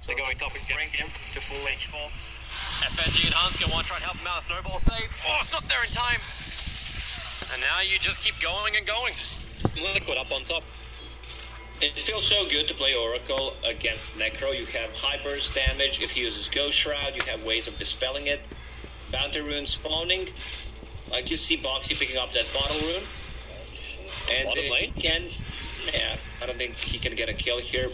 So going top again, bring him to full H4. FNG and Hans want to try and help him out. Snowball save. Oh, it's not there in time. And now you just keep going and going. Liquid up on top. It feels so good to play Oracle against Necro. You have high burst damage. If he uses Ghost Shroud, you have ways of dispelling it. Bounty rune spawning. Like you see Boxy picking up that bottle rune. And Bottom lane? Yeah, I don't think he can get a kill here.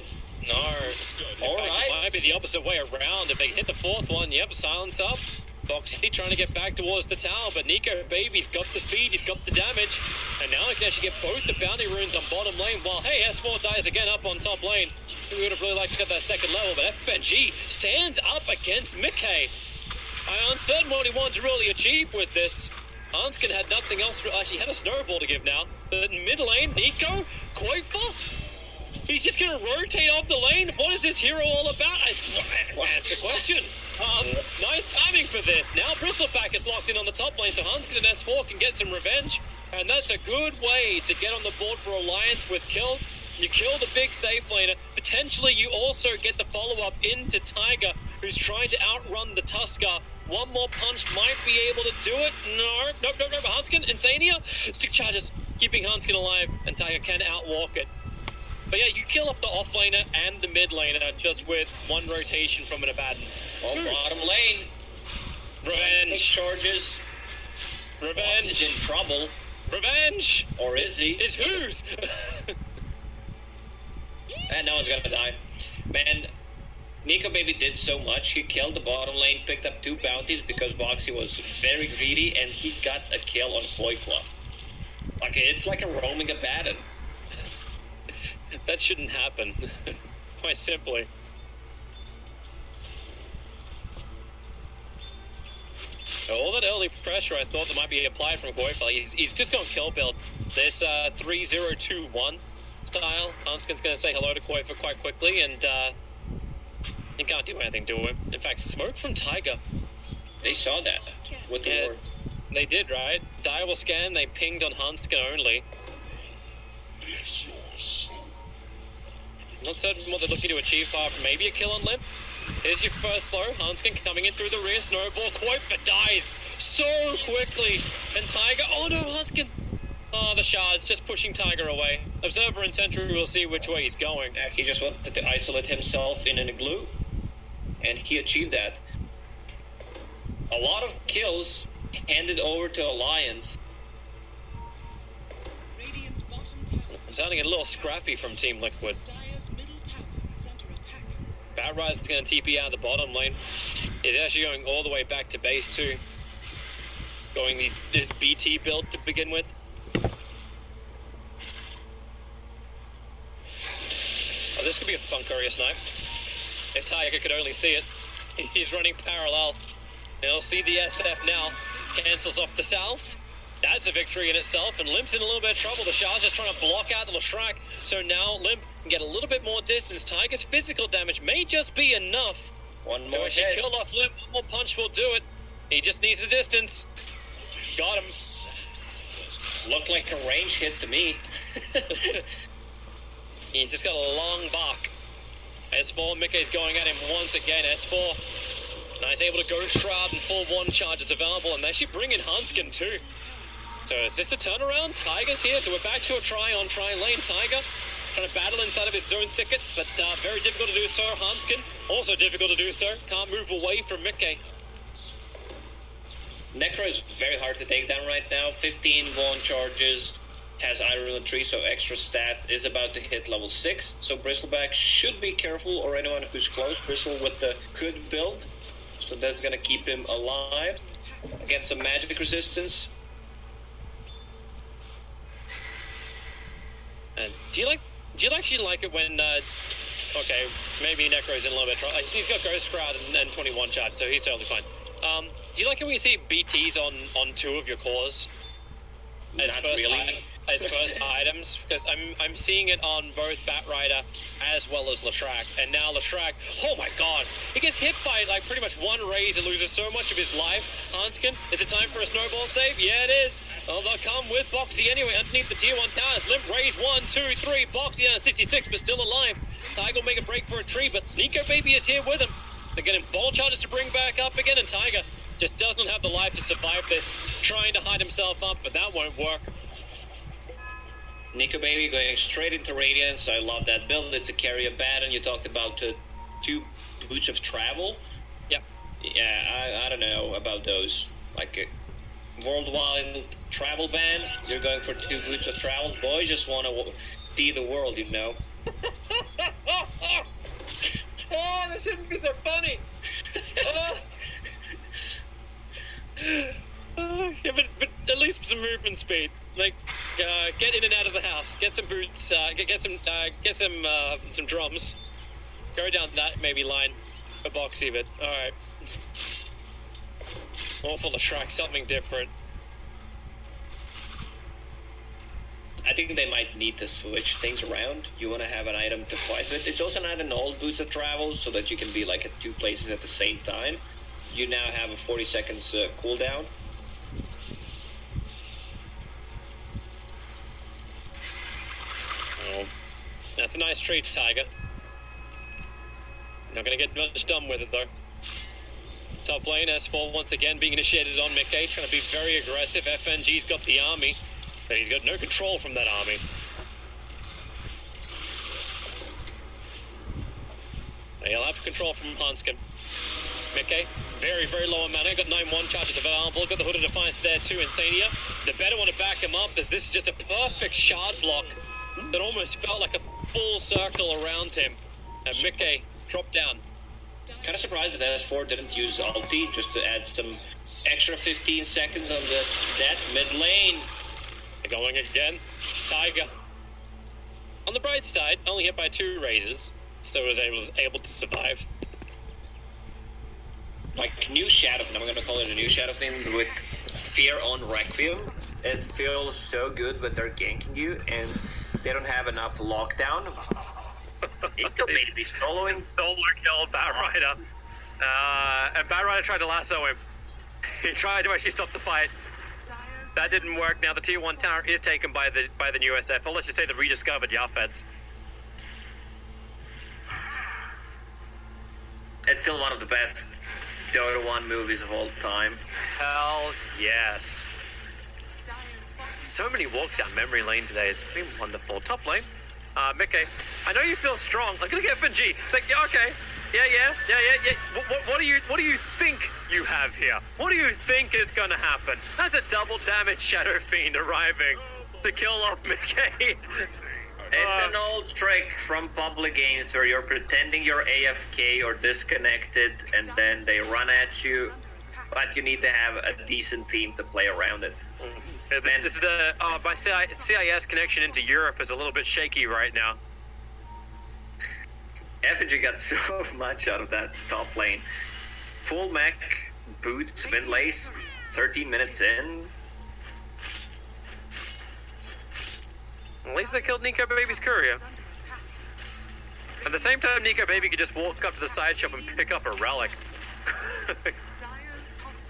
No. Alright. It might be the opposite way around. If they hit the fourth one, yep, silence up. Boxy trying to get back towards the tower, but Nico, baby's got the speed, he's got the damage. And now he can actually get both the bounty runes on bottom lane, while, hey, S4 dies again up on top lane. We would have really liked to get that second level, but FNG stands up against Mickey. I'm uncertain what he wants to really achieve with this. Hanskin had nothing else, actually had a snowball to give now. But in mid lane, Nico, Koifa, he's just going to rotate off the lane? What is this hero all about? That's the question. Nice timing for this. Now Bristleback is locked in on the top lane, so Hanskin and S4 can get some revenge. And that's a good way to get on the board for Alliance with kills. You kill the big safe laner. Potentially you also get the follow-up into Tiger, who's trying to outrun the Tusker. One more punch might be able to do it. No. Hanskin, Insania, stick charges, keeping Hanskin alive, and Tiger can outwalk it. But yeah, you kill up the off laner and the mid laner just with one rotation from an Abaddon. Bottom lane. Revenge. Charges. Revenge. Is in trouble. Revenge. Or is he? Is whose? And no one's gonna die. Man, Nico Baby did so much. He killed the bottom lane, picked up 2 bounties because Boxy was very greedy, and he got a kill on Koifa. Like, it's like a roaming Abaddon. That shouldn't happen. Quite simply. All that early pressure I thought that might be applied from Koifa, he's just gone kill build. This 3-0-2-1 style. Hanskin's going to say hello to Koifa quite quickly, and he can't do anything to him. In fact, smoke from Tiger. They saw that with the ward. They did, right? Dire will scan, they pinged on Hanskin only. Not certain what they're looking to achieve far from maybe a kill on Limp. Here's your first slow. Hanskin coming in through the rear. Snowball. Koifa dies so quickly. And Tiger. Oh no, Hanskin. Oh, the shards just pushing Tiger away. Observer and Sentry will see which way he's going. He just wanted to isolate himself in an igloo. And he achieved that. A lot of kills handed over to Alliance. I'm sounding a little scrappy from Team Liquid. Bad Rise is going to TP out of the bottom lane. He's actually going all the way back to base too. Going this BT build to begin with. Oh, this could be a fun courier snipe. If Tiger could only see it. He's running parallel. He'll see the SF now. Cancels off the south. That's a victory in itself, and Limp's in a little bit of trouble. The Shah's just trying to block out the Lashrak, so now Limp can get a little bit more distance. Tiger's physical damage may just be enough. One more to actually hit. kill off Limp. One more punch will do it. He just needs the distance. Got him. Looked like a range hit to me. He's just got a long bark. S4, Mickey's going at him once again. S4, now he's able to go Shroud and full one charges available, and they actually bring in Hanskin too. So is this a turnaround? Tiger's here, so we're back to a try on try lane. Tiger trying to battle inside of his zone thicket, but very difficult to do so. Hanskin, also difficult to do so. Can't move away from Mickey. Necro is very hard to take down right now. 15 one charges, has Iron Rune 3, so extra stats, is about to hit level 6. So Bristleback should be careful, or anyone who's close. Bristle with the could build, so that's going to keep him alive against some magic resistance. Do you actually like it when, okay, maybe Necro's in a little bit of trouble. He's got Ghost Shroud and 21 charge, so he's totally fine. Do you like it when you see BTs on 2 of your cores? Not really. his first items, because I'm seeing it on both Batrider as well as Latrak, and now Latrak, oh my god, he gets hit by like pretty much one raise and loses so much of his life. Hanskin, is it time for a snowball save? Yeah, it is. Oh, they'll come with Boxy anyway underneath the tier 1 towers. Limp raise 1, 2, 3. Boxy down at 66, but still alive. Tiger will make a break for a tree, but Nico Baby is here with him. They're getting ball charges to bring back up again, and Tiger just does not have the life to survive this, trying to hide himself up, but that won't work. Nico Baby going straight into Radiance. I love that build. It's a carrier bat, and you talked about 2 boots of travel. Yep. Yeah, I don't know about those. Like a worldwide travel ban. You're going for 2 boots of travel. Boys just want to see the world, you know. Oh, that shouldn't be so funny. Yeah, but at least some movement speed. Like, get in and out of the house. Get some boots. Get some drums. Go down that maybe line for Boxy, but all right. Awful to track something different. I think they might need to switch things around. You want to have an item to fight with. It's also not an old boots of travel, so that you can be like at 2 places at the same time. You now have a 40 seconds cooldown. Oh, that's a nice treat, Tiger. Not going to get much done with it, though. Top lane, S4 once again being initiated on Mickey, trying to be very aggressive. FNG's got the army, but he's got no control from that army. He'll have control from Hanskin. Mickey, very, very low on mana. Got 9-1 charges available. Got the Hood of Defiance there too. Insania. The better want to back him up, as this is just a perfect shard block that almost felt like a full circle around him. And Mickey dropped down. Kind of surprised that S4 didn't use ulti, just to add some extra 15 seconds on the dead mid lane. They're going again. Tiger. On the bright side, only hit by 2 raises, so was able to survive. Like new shadow, I'm going to call it a new shadow thing with fear on Requiem. It feels so good when they're ganking you and they don't have enough lockdown. Nico Baby's following. Solo killed Batrider. And Batrider tried to lasso him. He tried to actually stop the fight. That didn't work. Now the tier 1 tower is taken by the new SF. Or let's just say the rediscovered Yafets. It's still one of the best Dota 1 movies of all time. Hell yes. So many walks down memory lane today. It's been wonderful. Top lane. Mickey, I know you feel strong. I'm gonna get FNG. It's like, yeah, okay. Yeah. What do you think you have here? What do you think is gonna happen? That's a double damage Shadow Fiend arriving to kill off Mickey. It's an old trick from public games where you're pretending you're AFK or disconnected and then they run at you, but you need to have a decent team to play around it. This is my CIS connection into Europe is a little bit shaky right now. FNG got so much out of that top lane. Full mech, boots, mid lace, 13 minutes in. At least they killed Nico Baby's courier. At the same time, Nico Baby could just walk up to the side shop and pick up a relic.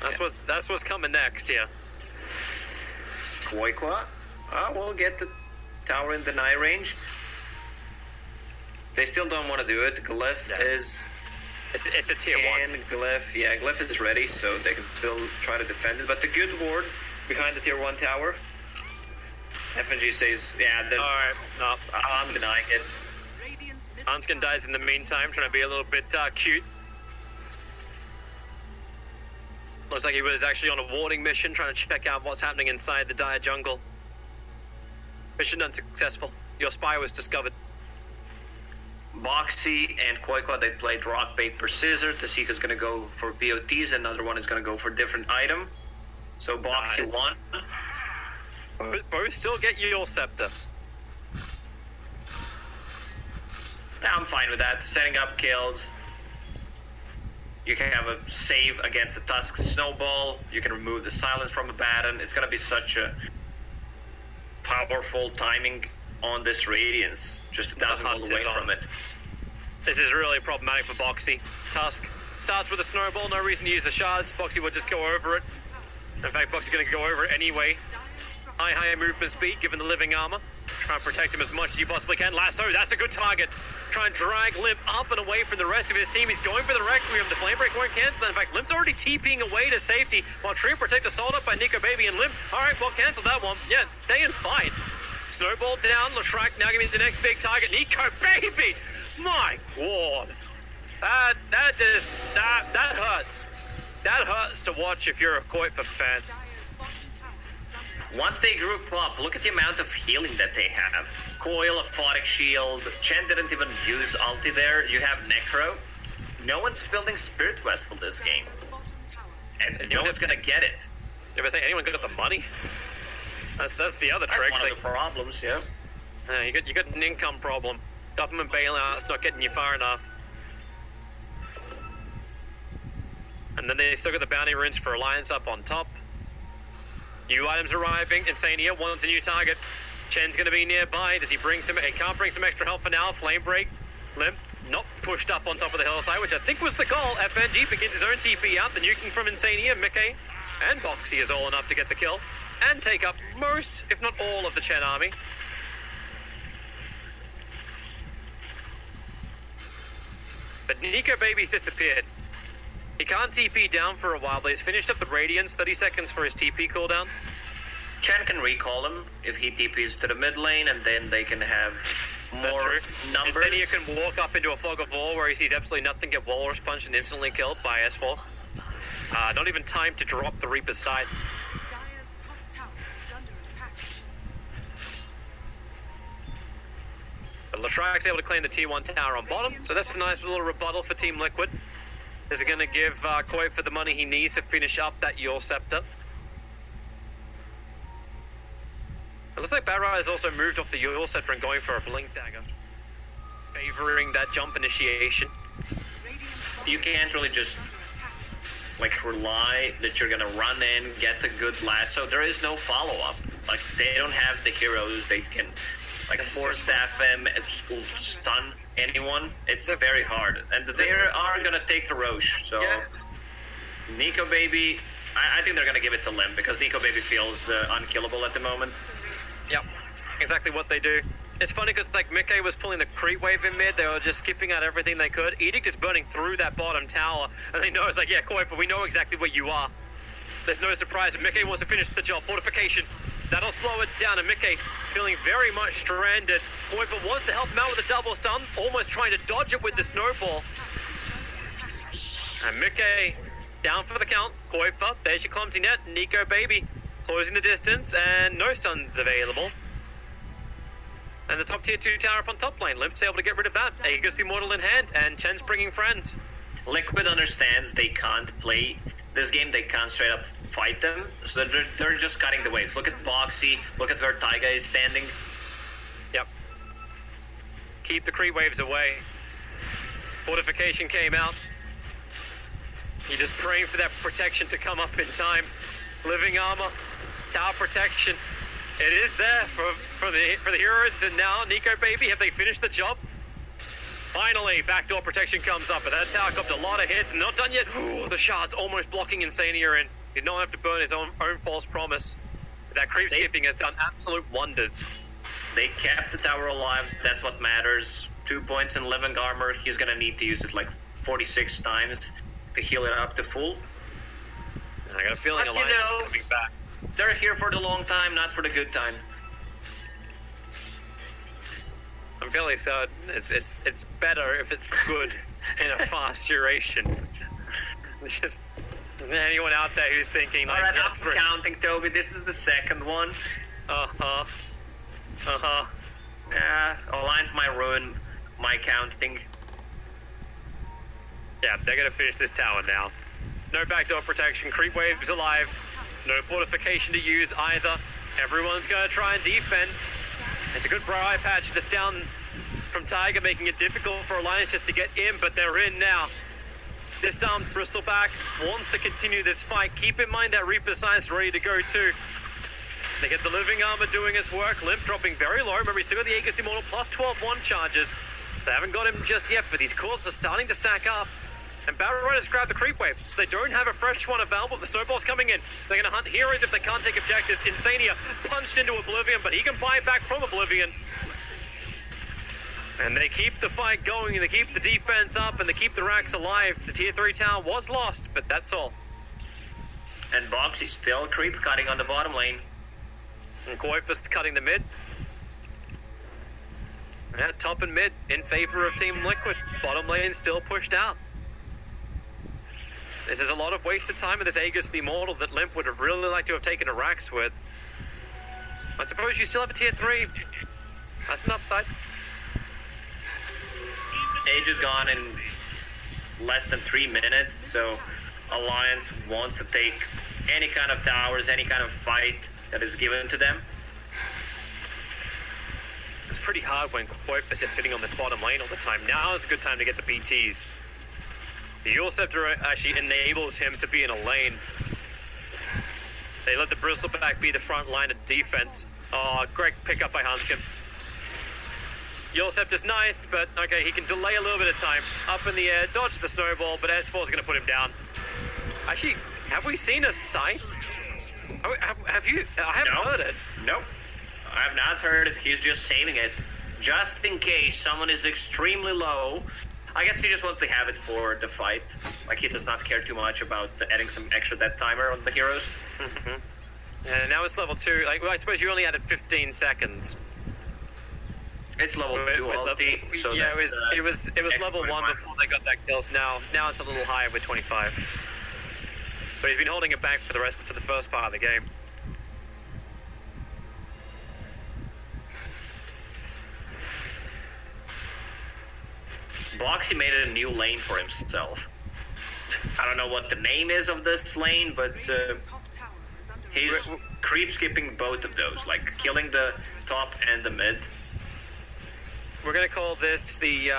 That's what's coming next, yeah. Koikwa, we'll get the tower in deny range. They still don't want to do it. Glyph is... It's a tier 1. And Glyph is ready, so they can still try to defend it. But the good ward behind the tier 1 tower. FNG says, alright, no. I'm denying it. Hanskin dies in the meantime, trying to be a little bit cute. Looks like he was actually on a warding mission, trying to check out what's happening inside the dire jungle. Mission unsuccessful. Your spy was discovered. Boxy and Koikwa, they played rock, paper, scissors to see who's going to go for BOTs. Another one is going to go for different item. So Boxy won. Both still get your scepter. Yeah, I'm fine with that. Setting up kills. You can have a save against the Tusk Snowball. You can remove the silence from a Baton. It's going to be such a powerful timing on this Radiance. Just doesn't go away from it. This is really problematic for Boxy. Tusk starts with a snowball, no reason to use the shards. Boxy would just go over it. In fact, Boxy's going to go over it anyway. Higher movement speed, given the living armor. Try and protect him as much as you possibly can. Lasso, that's a good target. Try and drag Limp up and away from the rest of his team. He's going for the Requiem. The Flame Break won't cancel that. In fact, Limp's already TPing away to safety, while Tree Protector sold up by Nico Baby and Limp. All right, well, cancel that one. Yeah, staying fine. Snowball down. Latrak now giving me the next big target. Nico Baby! My God. That hurts. That hurts to watch if you're a Koifa fan. Once they group up, look at the amount of healing that they have. Coil, Aphotic Shield, Chen didn't even use ulti there. You have Necro. No one's building Spirit Vessel this game. And no one's gonna get it. You ever say anyone got the money? That's the other trick. That's one of the problems, yeah. You got an income problem. Government bailout's not getting you far enough. And then they still got the bounty runes for Alliance up on top. New items arriving. Insania wants a new target. Chen's going to be nearby. Does he bring some? He can't bring some extra help for now. Flame Break. Limp not pushed up on top of the hillside, which I think was the goal. FNG begins his own TP out. The nuking from Insania, Mickey, and Boxy is all enough to get the kill and take up most, if not all, of the Chen army. But Nico Baby's disappeared. He can't TP down for a while, but he's finished up the Radiance. 30 seconds for his TP cooldown. Chen can recall him if he TPs to the mid lane, and then they can have more numbers. Insania can walk up into a fog of war where he sees absolutely nothing, get Walrus punched and instantly killed by S4. Not even time to drop the Reaper's side. But Latrak's able to claim the tier 1 tower on bottom, so that's a nice little rebuttal for Team Liquid. Is it going to give Koi for the money he needs to finish up that Yule Scepter? It looks like Barra has also moved off the Yule Scepter and going for a Blink Dagger, favoring that jump initiation. You can't really just like rely that you're going to run in, get the good lasso. There is no follow-up. Like, they don't have the heroes. They can like force staff him, stun anyone. It's very hard, and they are gonna take the Roche. So yeah. Nico Baby, I think they're gonna give it to Limb because Nico Baby feels unkillable at the moment. Yep, exactly what they do. It's funny because like Mickey was pulling the creep wave in mid. They were just skipping out everything they could. Edict is burning through that bottom tower, and they know it's like, yeah, Koifa, we know exactly where you are. There's no surprise. Mickey wants to finish the job. Fortification. That'll slow it down, and Mickey feeling very much stranded. Koifa wants to help him out with a double stun, almost trying to dodge it with the snowball. And Mickey down for the count. Koifa, there's your clumsy net. Nico Baby closing the distance, and no stuns available. And the top tier 2 tower up on top lane. Limp's able to get rid of that. Aegis Immortal in hand, and Chen's bringing friends. Liquid understands they can't play this game. They can't straight up fight them, so they're just cutting the waves. Look at Boxy, look at where Taiga is standing. Yep. Keep the creep waves away. Fortification came out. You're just praying for that protection to come up in time. Living armor, tower protection. It is there for the heroes. And now Nico Baby, have they finished the job? Finally, backdoor protection comes up, but that tower copped a lot of hits and not done yet. The shards almost blocking Insania in. Did not have to burn his own false promise. That creep skipping has done absolute wonders. They kept the tower alive. That's what matters. 2 points in living armor. He's gonna need to use it like 46 times to heal it up to full. I got a feeling Alliance is coming back. They're here for the long time, not for the good time. I'm feeling so. It's better if it's good in a fast duration. It's just. Anyone out there who's thinking like, alright, I'm counting, Toby. This is the second one. Alliance might ruin my counting. Yeah, they're gonna finish this tower now. No backdoor protection. Creep wave is alive. No fortification to use either. Everyone's gonna try and defend. It's a good briar patch that's down from Tiger, making it difficult for Alliance just to get in, but they're in now. Disarmed Bristleback wants to continue this fight. Keep in mind that Reaper Science ready to go too. They get the living armor doing its work. Limp dropping very low. Remember, he's still got the Aegis Immortal plus 12-1 charges. So they haven't got him just yet, but these cores are starting to stack up. And Battle Riders grab the creep wave, so they don't have a fresh one available. The snowball's coming in. They're going to hunt heroes if they can't take objectives. Insania punched into Oblivion, but he can buy back from Oblivion. And they keep the fight going, and they keep the defense up, and they keep the racks alive. The tier 3 tower was lost, but that's all. And Boxy's still creep cutting on the bottom lane. And Koifa's cutting the mid. Yeah, top and mid in favor of Team Liquid. Bottom lane still pushed out. This is a lot of wasted time with this Aegis the Immortal that Limp would have really liked to have taken a Rax with. I suppose you still have a tier 3. That's an upside. Age is gone in less than 3 minutes, so Alliance wants to take any kind of towers, any kind of fight that is given to them. It's pretty hard when Koip is just sitting on this bottom lane all the time. Now is a good time to get the BTs. The Eul Scepter actually enables him to be in a lane. They let the Bristleback be the front line of defense. Oh, great pickup by Hanskin. Eul Scepter's nice, but okay, he can delay a little bit of time. Up in the air, dodge the snowball, but S4 is going to put him down. Actually, have we seen a scythe? Have you? I haven't heard it. Nope. I have not heard it. He's just saving it. Just in case someone is extremely low. I guess he just wants to have it for the fight. Like, he does not care too much about adding some extra death timer on the heroes. And now it's level 2. Like, well, I suppose you only added 15 seconds. It's level 2 ulti, so yeah, that's, it was level 1 before they got that kills. Now it's a little higher with 25. But he's been holding it back for the first part of the game. Boxy made it a new lane for himself. I don't know what the name is of this lane, but he's creep skipping both of those, like killing the top and the mid. We're gonna call this the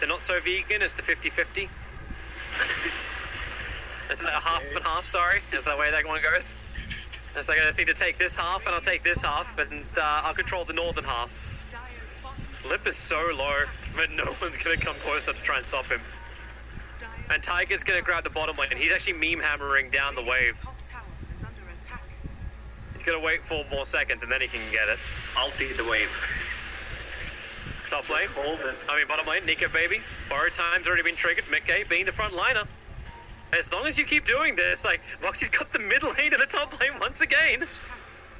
not so vegan. It's the 50-50. It's like a half and half. Sorry, is that the way that one goes? It's like I just need to take this half, and I'll take this half, and I'll control the northern half. Lip is so low, but no one's going to come closer to try and stop him. And Tiger's going to grab the bottom lane. He's actually meme hammering down the wave. He's going to wait 4 more seconds and then he can get it. Ulti the wave. Top lane. Bottom lane. Nico baby. Borrowed time's already been triggered. Mickey being the front liner. As long as you keep doing this, like, Voxy's got the middle lane and the top lane once again.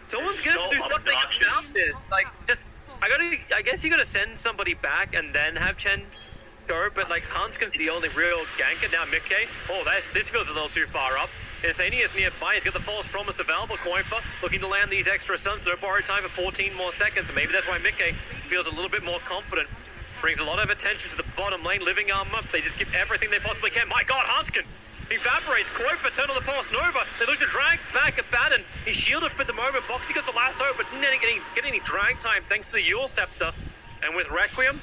Someone's going to do something about this. Like, just... I guess you gotta send somebody back and then have Chen go, but like Hanskin's the only real ganker. Now Mickey, this feels a little too far up. Insania's nearby, he's got the false promise available. Coinfa looking to land these extra stuns. No borrowed time for 14 more seconds, and maybe that's why Mickey feels a little bit more confident. Brings a lot of attention to the bottom lane, living armor. They just give everything they possibly can. My god, Hanskin! Evaporates. Coifa turn on the pulse Nova. They look to drag back Abaddon. He's shielded for the moment. Boxy got the lasso, but didn't get any drag time thanks to the Eul Scepter. And with Requiem,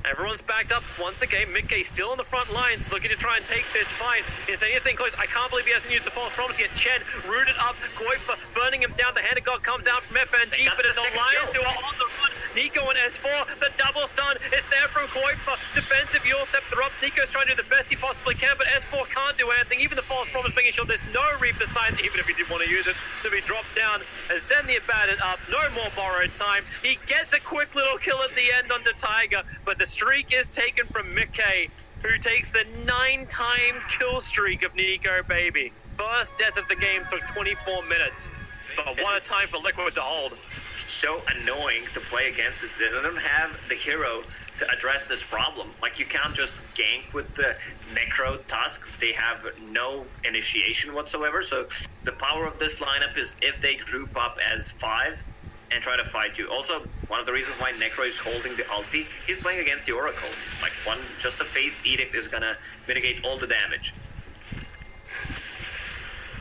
everyone's backed up once again. Mickey still on the front lines, looking to try and take this fight. Insania staying close. I can't believe he hasn't used the false promise yet. Chen rooted up. Coifa burning him down. The hand of God comes down from FNG, but it's Alliance who are on the run. Nico and S4, the double stun is there from Coifa. Defensive Eul Scepter up. Nico's trying to do the best he possibly can, but S4 can't do anything. Even the false promise making sure there's no Reaper sign, even if he did want to use it, to be dropped down and send the Abaddon up. No more borrowed time. He gets a quick little kill at the end under Tiger, but the streak is taken from Mickey, who takes the 9-time kill streak of Nico baby. First death of the game took 24 minutes. But what a time for Liquid to hold. So annoying to play against this. They don't have the hero to address this problem. Like, you can't just gank with the Necro Tusk. They have no initiation whatsoever. So the power of this lineup is if they group up as 5 and try to fight you. Also, one of the reasons why Necro is holding the ulti, he's playing against the Oracle. Like, just a Fate's Edict is gonna mitigate all the damage.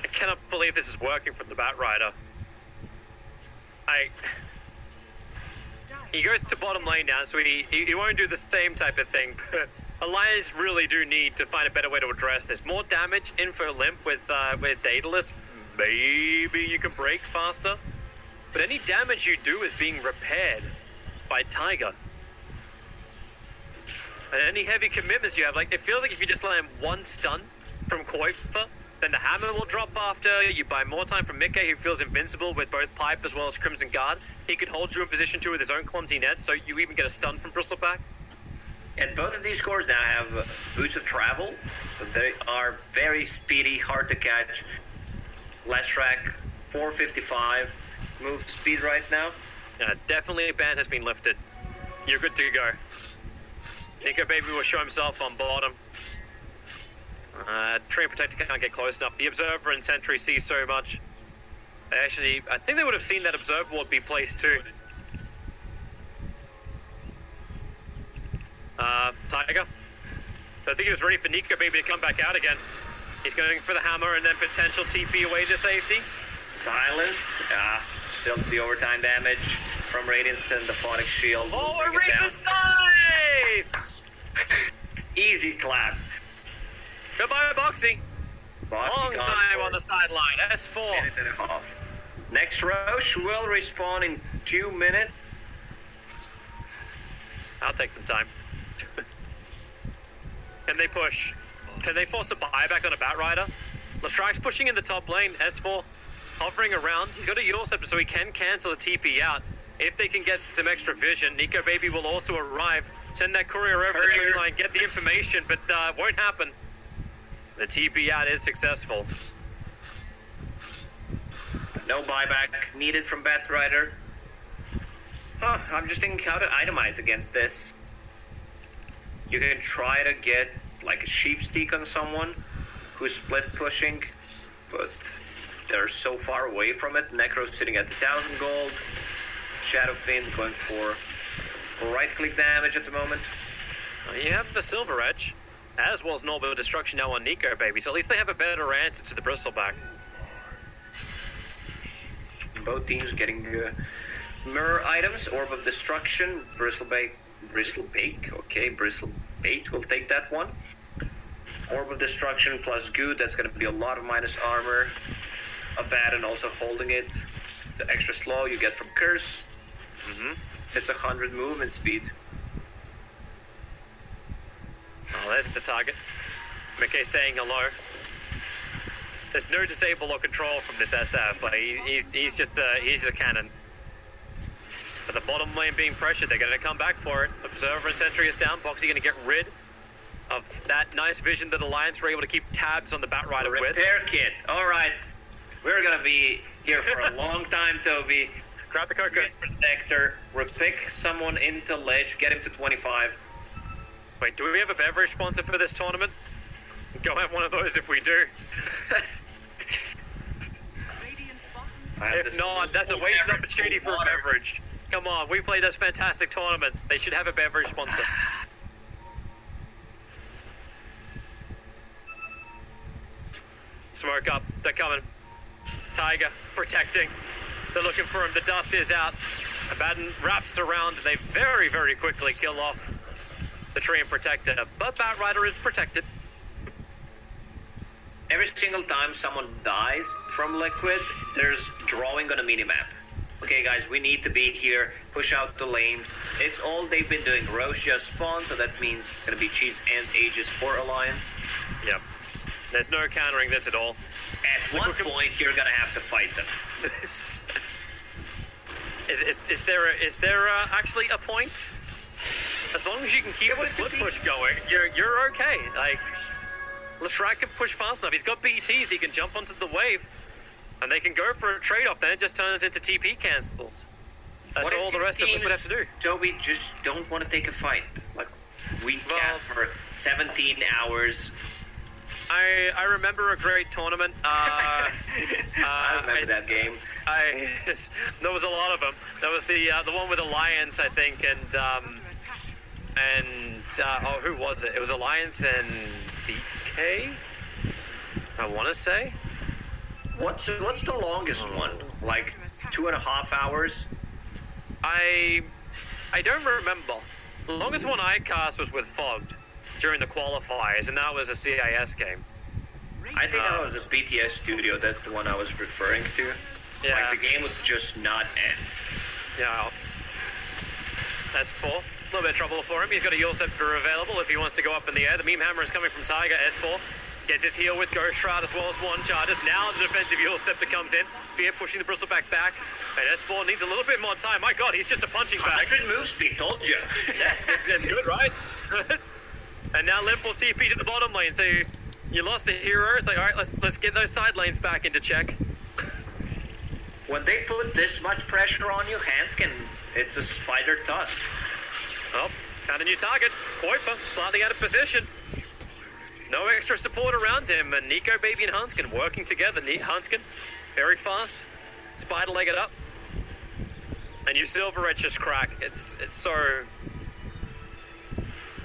I cannot believe this is working from the Batrider. He goes to bottom lane now, so he won't do the same type of thing. Alliance really do need to find a better way to address this. More damage in for Limp with Daedalus. Maybe you can break faster. but any damage you do is being repaired by Tiger. And any heavy commitments you have, like, it feels like if you just land one stun from Koifa, then the hammer will drop after. You buy more time from Mickey, who feels invincible with both Pipe as well as Crimson Guard. He could hold you in position 2 with his own clumsy net, so you even get a stun from Bristleback. And both of these cores now have boots of travel, so they are very speedy, hard to catch. Leshrac, 455 move speed right now. Yeah, definitely a ban has been lifted. You're good to go. Nico Baby will show himself on bottom. Tree Protector can't get close enough. The Observer and Sentry see so much. Actually, I think they would have seen that Observer ward be placed too. Tiger. I think he was ready for Nico Baby to come back out again. He's going for the hammer and then potential TP away to safety. Silence. Still the overtime damage from Radiance and the Phonic Shield. Oh, a Reaper Scythe! Easy clap. Goodbye, Boxy. Boxy Long time on the sideline. S4. Minute and a half. Next Roche will respawn in 2 minutes. I'll take some time. Can they push? Can they force a buyback on a Batrider? Lestrike's pushing in the top lane. S4 hovering around. He's got a Yule Scepter, so he can cancel the TP out. If they can get some extra vision, Nico Baby will also arrive. Send that courier over the tree line, get the information, but it won't happen. The TP out is successful. No buyback needed from Batrider. I'm just thinking how to itemize against this. You can try to get like a sheepstick on someone who's split pushing, but they're so far away from it. Necro's sitting at 1,000 gold. Shadowfiend going for right-click damage at the moment. You have the Silver Edge, as well as Normal Destruction now on Nico Baby, so at least they have a better answer to the Bristleback. Both teams getting mirror items, Orb of Destruction, Bristlebait, okay, Bristlebait will take that one. Orb of Destruction plus Good, that's going to be a lot of minus armor. Abaddon also holding it. The extra slow you get from Curse. It's 100 movement speed. Oh, there's the target. Mickey saying hello. There's no disable or control from this SF. Like, he's just a cannon. But the bottom lane being pressured, they're going to come back for it. Observer and Sentry is down. Boxy going to get rid of that nice vision that Alliance were able to keep tabs on the Batrider with. Repair kit. All right. We're going to be here for a long time, Toby. Grab the Coco. Protector. Repick someone into ledge. Get him to 25. Wait, do we have a beverage sponsor for this tournament? Go have one of those if we do. If not, that's a wasted opportunity for a beverage. Come on, WePlay does fantastic tournaments. They should have a beverage sponsor. Smoke up, they're coming. Tiger, protecting. They're looking for him, the dust is out. Abaddon wraps around, and they very, very quickly kill off the Tree and Protector. But Batrider is protected. Every single time someone dies from Liquid, there's drawing on a minimap. Okay, guys, we need to be here, push out the lanes. It's all they've been doing. Roche just spawned, so that means it's going to be Cheese and Aegis for Alliance. Yep. There's no countering this at all. At one point, you're going to have to fight them. Is there actually a point? As long as you can keep the split push going, you're okay. Like, Leshrac can push fast enough. He's got BTs, he can jump onto the wave. And they can go for a trade-off, then it just turns into TP cancels. That's all the rest of Liquid have to do. Toby, just don't want to take a fight. Like, we cast for 17 hours. I remember a great tournament. I remember that game. There was a lot of them. There was the one with Alliance, I think, and who was it? It was Alliance and DK, I want to say. What's the longest one? Like 2.5 hours? I don't remember. The longest one I cast was with Fogged during the qualifiers, and that was a CIS game. I think that was a BTS studio. That's the one I was referring to. Yeah. Like, the game would just not end. Yeah. S4. A little bit of trouble for him. He's got a Yule Scepter available if he wants to go up in the air. The Meme Hammer is coming from Tiger. S4 gets his heal with Ghost Shroud as well as one charges. Now the defensive Yule Scepter comes in. Spear pushing the Bristleback back. And S4 needs a little bit more time. My God, he's just a punching bag. 100 move speed, told you. That's good, right? And now Limp will TP to the bottom lane. So you lost a hero. It's like, all right, let's get those side lanes back into check. When they put this much pressure on you, Hanskin, it's a spider tusk. Oh, found a new target. Kuiper, slightly out of position. No extra support around him. And Nico, Baby, and Hanskin working together. Hanskin, very fast. Spider leg it up. And you Silver Edge just crack. It's so...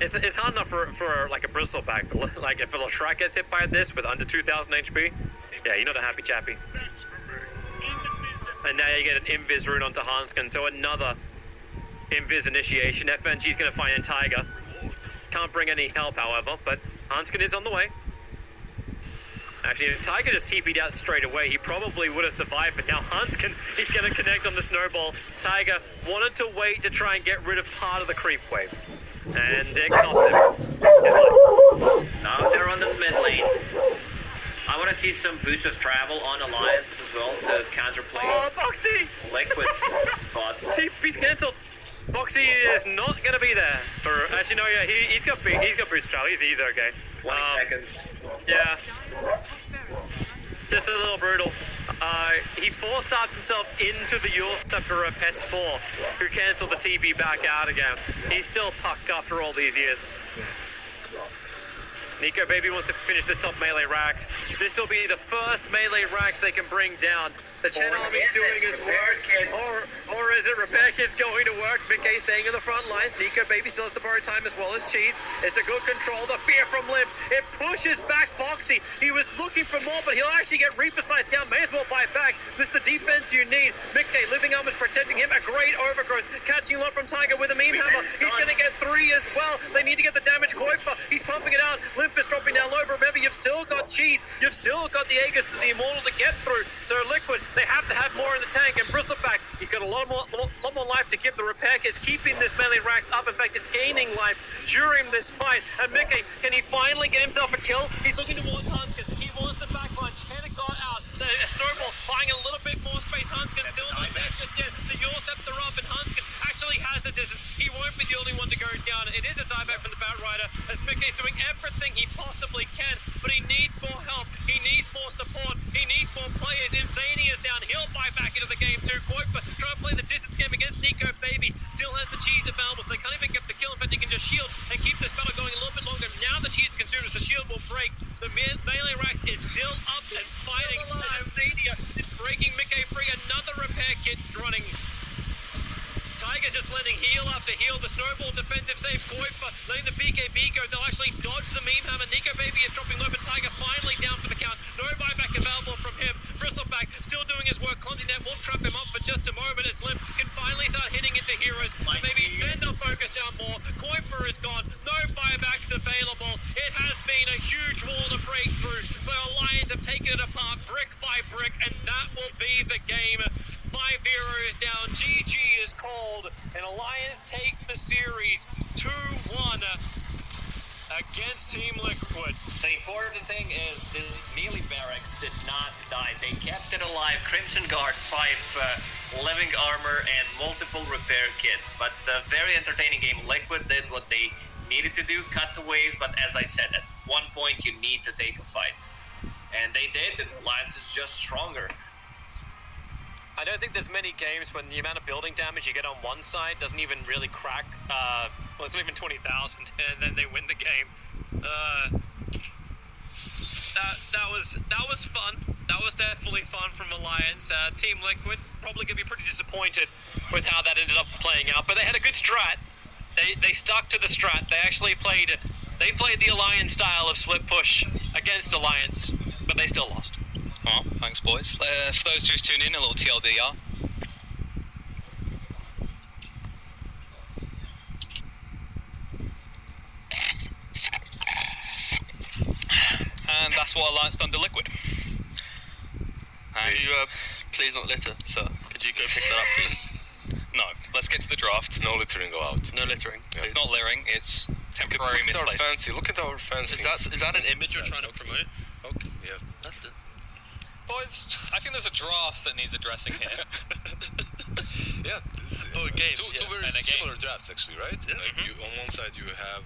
It's hard enough for like a Bristleback, but like if a Lashrak gets hit by this with under 2,000 HP, yeah, you're not a happy chappy. And now you get an Invis rune onto Hanskin, so another Invis initiation. FNG's going to find Tiger. Can't bring any help, however, but Hanskin is on the way. Actually, if Tiger just TP'd out straight away, he probably would have survived, but now Hanskin, he's going to connect on the snowball. Tiger wanted to wait to try and get rid of part of the creep wave. And it cost him his life. Now they're on the mid lane. I want to see some boots of travel on Alliance as well to counterplay. Oh, Boxy! Liquid bots. TP's cancelled. Boxy is not going to be there. Actually, no, yeah, he's got boots of travel. He's okay. 20 seconds. Yeah. Just a little brutal. He forced-started himself into the Yule Scepter of S4, who cancelled the TP back out again. He's still pucked after all these years. Nico Baby wants to finish this top melee racks. This will be the first melee racks they can bring down. The Chen Army's doing his work, or is it Repair Kid's going to work? Mickey staying in the front lines. Nico Baby still has the borrowed time as well as Cheese. It's a good control. The fear from Limp. It pushes back Foxy. He was looking for more, but he'll actually get Reaper Sight down. May as well buy back. This is the defense you need. Mickey, Living Arm is protecting him. A great overgrowth. Catching a lot from Tiger with a Meme Hammer. He's going to get 3 as well. They need to get the damage. Kuiper, he's pumping it out. Limp is dropping down low, but remember, you've still got Cheese. You've still got the Aegis and the Immortal to get through. So Liquid, they have to have more in the tank. And Bristleback, he's got a lot more life to give. The Repair Kid's keeping this melee racks up. In fact, it's gaining life during this fight. And Mickey, can he finally get himself a kill? He's looking towards Hanskin. He wants the back punch. Can it got out? The snowball buying a little bit more space. Hanskin still not dead just yet. The Yule Scepter up, and Hanskin actually has the distance. He won't be the only one to go down. It is a dieback from the Batrider, as Mickey's doing everything he possibly can, but he needs more help. He needs more support. He needs more players. Insani is down. He'll buy back into the game too. Kuiper trying to play the distance game against Nico Baby. Still has the Cheese available, so they can't even get the kill. In fact, they can just shield and keep this battle going a little bit longer. Now the Cheese is consumed, the shield will break. The melee racks is still up and fighting. And Stadia is breaking Mickey free. Another Repair Kit running. Tiger just letting heal after heal. The snowball defensive save. Kuiper letting the BKB go. They'll actually dodge the Meme Hammer. Nico Baby is dropping low, but Tiger finally down for the count. No buyback available from him. Bristleback still doing his work. Clumsy Net will trap him up for just a moment as Limp can finally start hitting into heroes. Maybe then they'll focus down more. Kuiper is gone. No buybacks available. It has been a huge wall to break through. The Alliance have taken it apart brick by brick, and that will be the game. 5 heroes down. GG is called, and Alliance take the series 2-1 against Team Liquid. The important thing is this melee barracks did not die. They kept it alive. Crimson Guard, 5 living armor, and multiple repair kits. But a very entertaining game. Liquid did what they needed to do, cut the waves, but as I said, at one point you need to take a fight. And they did. The Alliance is just stronger. I don't think there's many games when the amount of building damage you get on one side doesn't even really crack. Well, it's not even 20,000, and then they win the game. That was fun. That was definitely fun from Alliance. Team Liquid probably gonna be pretty disappointed with how that ended up playing out, but they had a good strat. They stuck to the strat. They actually played the Alliance style of split push against Alliance, but they still lost. Oh, thanks, boys. For those who's tuning in, a little TLDR. And that's what Alliance done to Liquid. And Please not litter, sir. Could you go pick that up, please? No. Let's get to the draft. No littering, go out. No littering. Yeah. It's not littering, it's temporary Look at our misplacement. fancy. Look at our fancy. Is that an image you're trying to promote? Okay, yeah. That's it. Boys, I think there's a draft that needs addressing here. Yeah. Oh, a game. Two yeah. very And a game. similar drafts, actually, right? Yeah. Like on one side you have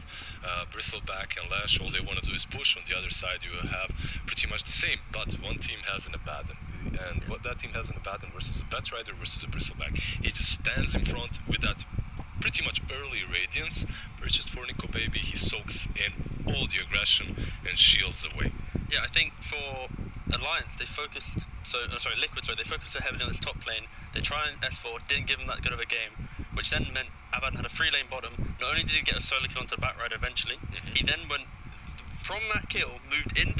Bristleback and Lash. All they want to do is push. On the other side you have pretty much the same, but one team has an Abaddon. And what that team has an Abaddon versus a Batrider versus a Bristleback. He just stands in front with that pretty much early Radiance. Purchased for Nico Baby. He soaks in all the aggression and shields away. Yeah, I think for Alliance, they focused, Liquid, they focused so heavily on this top lane. They tried S4, didn't give them that good of a game, which then meant Abaddon had a 3-lane bottom. Not only did he get a solo kill onto the Batrider eventually, he then went, from that kill, moved in